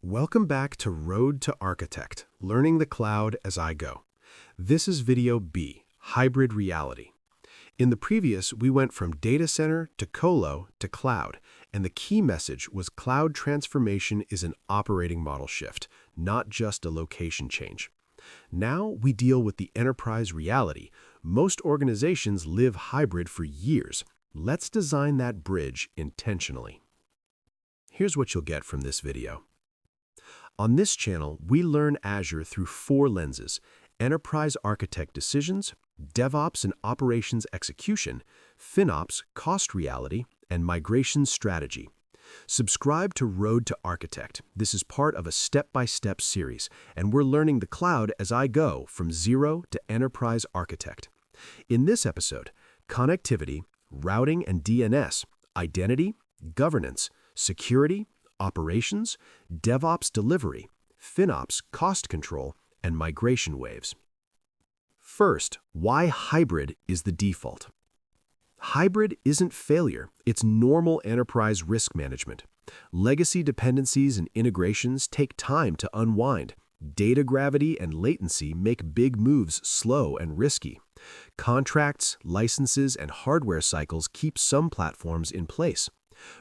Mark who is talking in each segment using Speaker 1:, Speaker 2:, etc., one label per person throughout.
Speaker 1: Welcome back to Road to Architect, Learning the Cloud as I Go. This is video B, Hybrid Reality. In the previous, we went from data center to colo to cloud, and the key message was cloud transformation is an operating model shift, not just a location change. Now we deal with the enterprise reality. Most organizations live hybrid for years. Let's design that bridge intentionally. Here's what you'll get from this video. On this channel, we learn Azure through 4 lenses: enterprise architect decisions, DevOps and operations execution, FinOps cost reality, and migration strategy. Subscribe to Road to Architect. This is part of a step-by-step series, and we're learning the cloud as I go from zero to enterprise architect. In this episode, connectivity, routing and DNS, identity, governance, security, operations, DevOps delivery, FinOps cost control, and migration waves. First, why hybrid is the default. Hybrid isn't failure, it's normal enterprise risk management. Legacy dependencies and integrations take time to unwind. Data gravity and latency make big moves slow and risky. Contracts, licenses, and hardware cycles keep some platforms in place.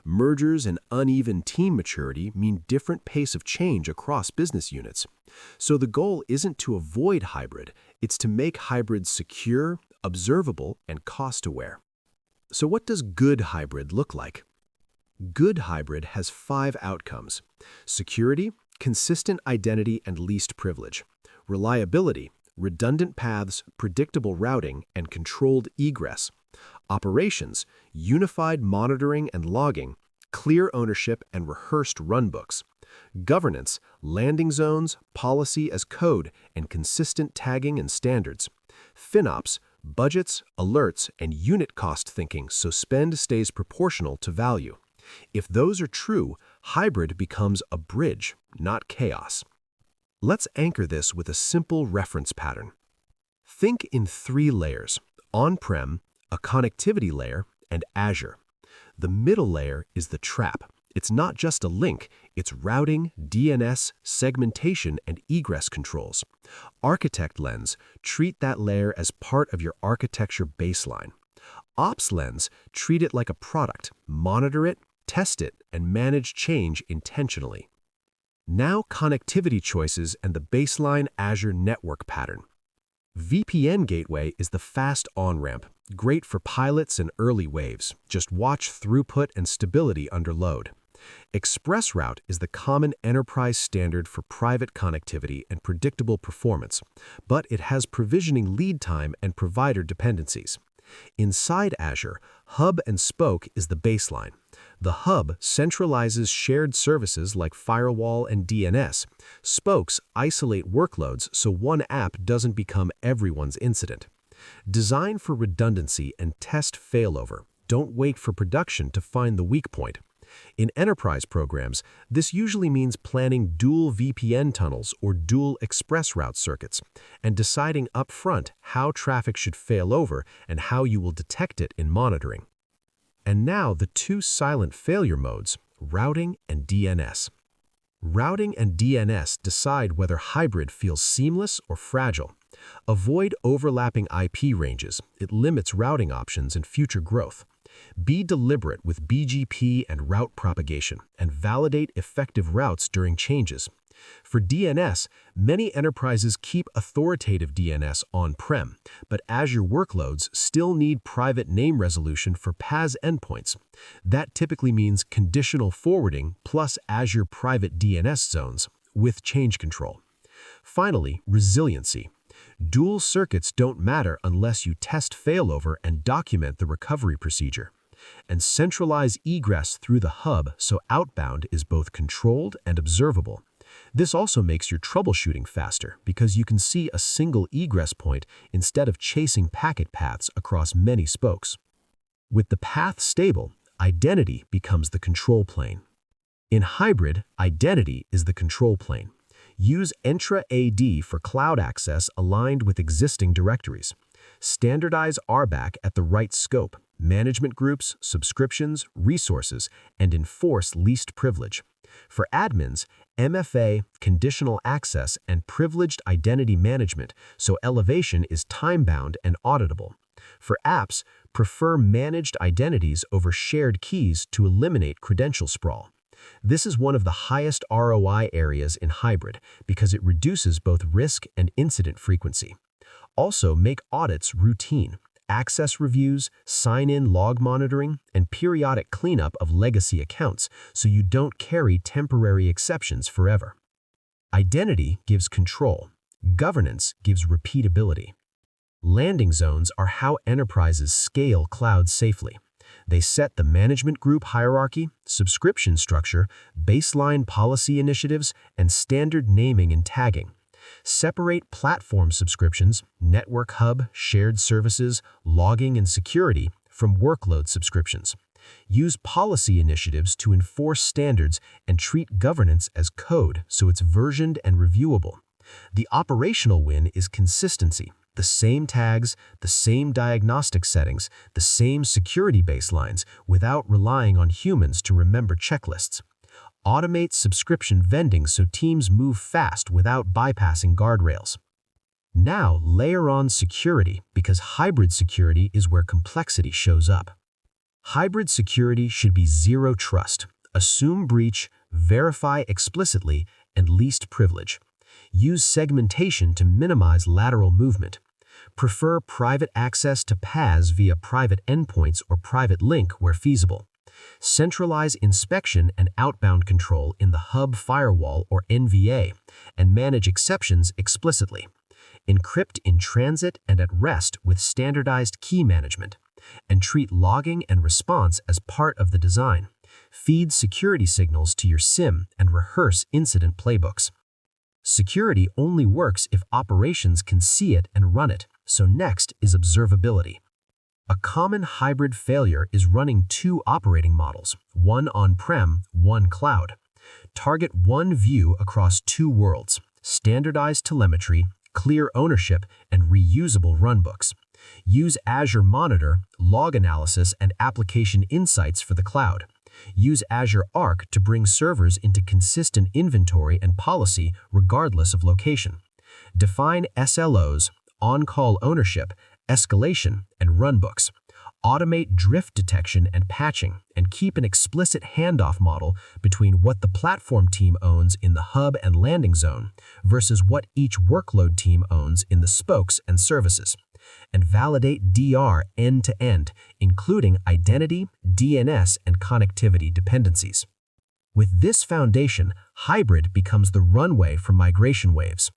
Speaker 1: Mergers and uneven team maturity mean different pace of change across business units. So the goal isn't to avoid hybrid, it's to make hybrid secure, observable, and cost-aware. So what does good hybrid look like? Good hybrid has 5 outcomes: security, consistent identity and least privilege; reliability, redundant paths, predictable routing, and controlled egress; operations, unified monitoring and logging, clear ownership and rehearsed runbooks; governance, landing zones, policy as code, and consistent tagging and standards; FinOps, budgets, alerts, and unit cost thinking so spend stays proportional to value. If those are true, hybrid becomes a bridge, not chaos. Let's anchor this with a simple reference pattern. Think in 3 layers: On-Prem, a connectivity layer, and Azure. The middle layer is the trap. It's not just a link, it's routing, DNS, segmentation, and egress controls. Architect lens, treat that layer as part of your architecture baseline. Ops lens, treat it like a product, monitor it, test it, and manage change intentionally. Now connectivity choices and the baseline Azure network pattern. VPN gateway is the fast on-ramp, great for pilots and early waves. Just watch throughput and stability under load. ExpressRoute is the common enterprise standard for private connectivity and predictable performance, but it has provisioning lead time and provider dependencies. Inside Azure, Hub and Spoke is the baseline. The Hub centralizes shared services like firewall and DNS. Spokes isolate workloads so one app doesn't become everyone's incident. Design for redundancy and test failover. Don't wait for production to find the weak point. In enterprise programs, this usually means planning dual VPN tunnels or dual ExpressRoute circuits, and deciding upfront how traffic should fail over and how you will detect it in monitoring. And now the 2 silent failure modes, routing and DNS. Routing and DNS decide whether hybrid feels seamless or fragile. Avoid overlapping IP ranges. It limits routing options and future growth. Be deliberate with BGP and route propagation, and validate effective routes during changes. For DNS, many enterprises keep authoritative DNS on-prem, but Azure workloads still need private name resolution for PaaS endpoints. That typically means conditional forwarding plus Azure private DNS zones with change control. Finally, resiliency. Dual circuits don't matter unless you test failover and document the recovery procedure. And centralize egress through the hub so outbound is both controlled and observable. This also makes your troubleshooting faster because you can see a single egress point instead of chasing packet paths across many spokes. With the path stable, identity becomes the control plane. In hybrid, identity is the control plane. Use Entra AD for cloud access aligned with existing directories. Standardize RBAC at the right scope, management groups, subscriptions, resources, and enforce least privilege. For admins, MFA, conditional access, and privileged identity management, so elevation is time-bound and auditable. For apps, prefer managed identities over shared keys to eliminate credential sprawl. This is one of the highest ROI areas in hybrid because it reduces both risk and incident frequency. Also, make audits routine. Access reviews, sign-in log monitoring, and periodic cleanup of legacy accounts so you don't carry temporary exceptions forever. Identity gives control. Governance gives repeatability. Landing zones are how enterprises scale cloud safely. They set the management group hierarchy, subscription structure, baseline policy initiatives, and standard naming and tagging. Separate platform subscriptions, network hub, shared services, logging, and security from workload subscriptions. Use policy initiatives to enforce standards and treat governance as code so it's versioned and reviewable. The operational win is consistency. The same tags, the same diagnostic settings, the same security baselines without relying on humans to remember checklists. Automate subscription vending so teams move fast without bypassing guardrails. Now layer on security because hybrid security is where complexity shows up. Hybrid security should be zero trust. Assume breach, verify explicitly, and least privilege. Use segmentation to minimize lateral movement. Prefer private access to paths via private endpoints or private link where feasible. Centralize inspection and outbound control in the hub firewall or NVA, and manage exceptions explicitly. Encrypt in transit and at rest with standardized key management, and treat logging and response as part of the design. Feed security signals to your SIEM and rehearse incident playbooks. Security only works if operations can see it and run it, so next is observability. A common hybrid failure is running two operating models, one on-prem, one cloud. Target one view across two worlds, standardized telemetry, clear ownership, and reusable runbooks. Use Azure Monitor, log analysis, and application insights for the cloud. Use Azure Arc to bring servers into consistent inventory and policy regardless of location. Define SLOs, on-call ownership, escalation, and runbooks. Automate drift detection and patching, and keep an explicit handoff model between what the platform team owns in the hub and landing zone versus what each workload team owns in the spokes and services. And validate DR end-to-end, including identity, DNS, and connectivity dependencies. With this foundation, hybrid becomes the runway for migration waves.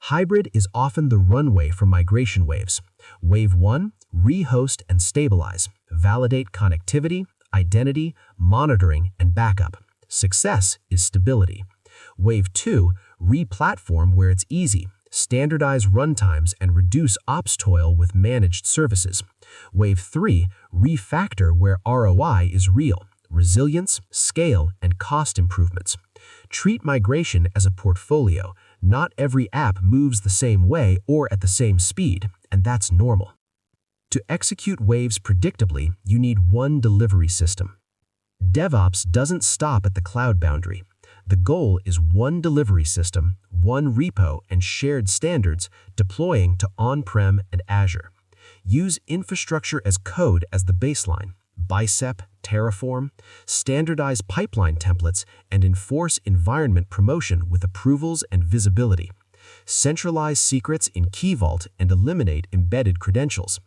Speaker 1: Hybrid is often the runway for migration waves. Wave 1, rehost and stabilize. Validate connectivity, identity, monitoring, and backup. Success is stability. Wave 2, re-platform where it's easy. Standardize runtimes and reduce ops toil with managed services. Wave 3, refactor where ROI is real. Resilience, scale, and cost improvements. Treat migration as a portfolio. Not every app moves the same way or at the same speed, and that's normal. To execute waves predictably, you need one delivery system. DevOps doesn't stop at the cloud boundary. The goal is one delivery system, one repo, and shared standards deploying to On-Prem and Azure. Use infrastructure as code as the baseline. Bicep, Terraform, standardize pipeline templates, and enforce environment promotion with approvals and visibility. Centralize secrets in Key Vault and eliminate embedded credentials.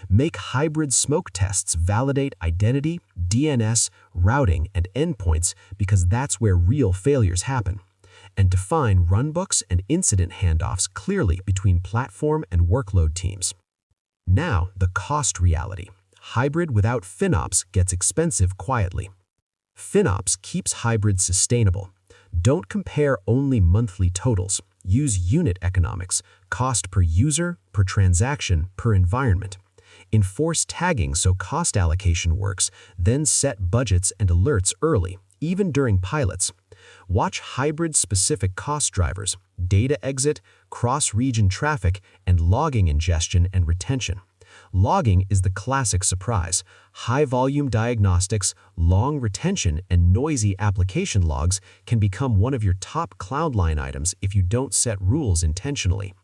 Speaker 1: Make hybrid smoke tests validate identity, DNS, routing, and endpoints because that's where real failures happen. And define runbooks and incident handoffs clearly between platform and workload teams. Now, the cost reality. Hybrid without FinOps gets expensive quietly. FinOps keeps hybrid sustainable. Don't compare only monthly totals. Use unit economics, cost per user, per transaction, per environment. Enforce tagging so cost allocation works, then set budgets and alerts early, even during pilots. Watch hybrid-specific cost drivers, data exit, cross-region traffic, and logging ingestion and retention.
Speaker 2: Logging is the classic surprise. High-volume diagnostics, long retention, and noisy application logs can become one of your top cloud line items if you don't set rules intentionally.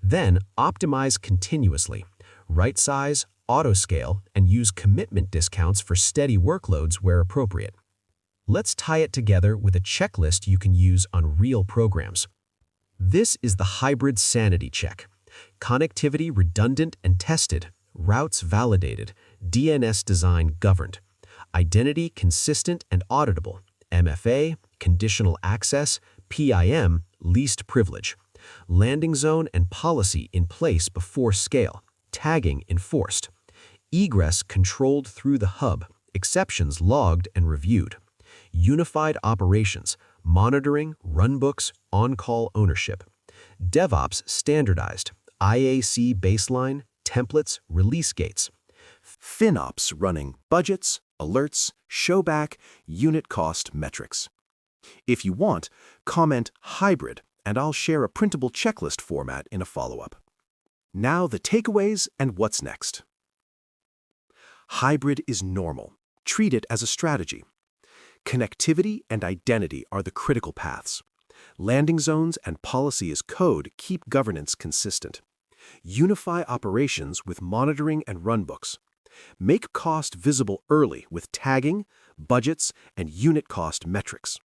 Speaker 2: Then, optimize continuously. Right-size, auto-scale, and use commitment discounts for steady workloads where appropriate. Let's tie it together with a checklist you can use on real programs. This is the hybrid sanity check. Connectivity redundant and tested, routes validated, DNS design governed, identity consistent and auditable, MFA, conditional access, PIM, least privilege, landing zone and policy in place before scale, tagging enforced, egress controlled through the hub, exceptions logged and reviewed, unified operations, monitoring, runbooks, on-call ownership, DevOps standardized, IAC baseline, templates, release gates,
Speaker 1: FinOps running budgets, alerts, showback, unit cost metrics. If you want, comment hybrid, and I'll share a printable checklist format in a follow-up. Now the takeaways and what's next. Hybrid is normal. Treat it as a strategy. Connectivity and identity are the critical paths. Landing zones and policy as code keep governance consistent. Unify operations with monitoring and runbooks. Make cost visible early with tagging, budgets, and unit cost metrics.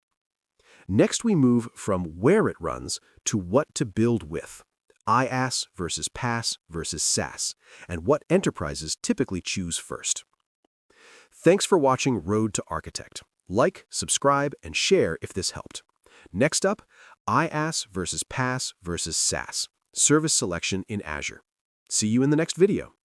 Speaker 1: Next, we move from where it runs to what to build with. IaaS versus PaaS versus SaaS, and what enterprises typically choose first. Thanks for watching Road to Architect. Like, subscribe, and share if this helped. Next up, IaaS versus PaaS versus SaaS, service selection in Azure. See you in the next video.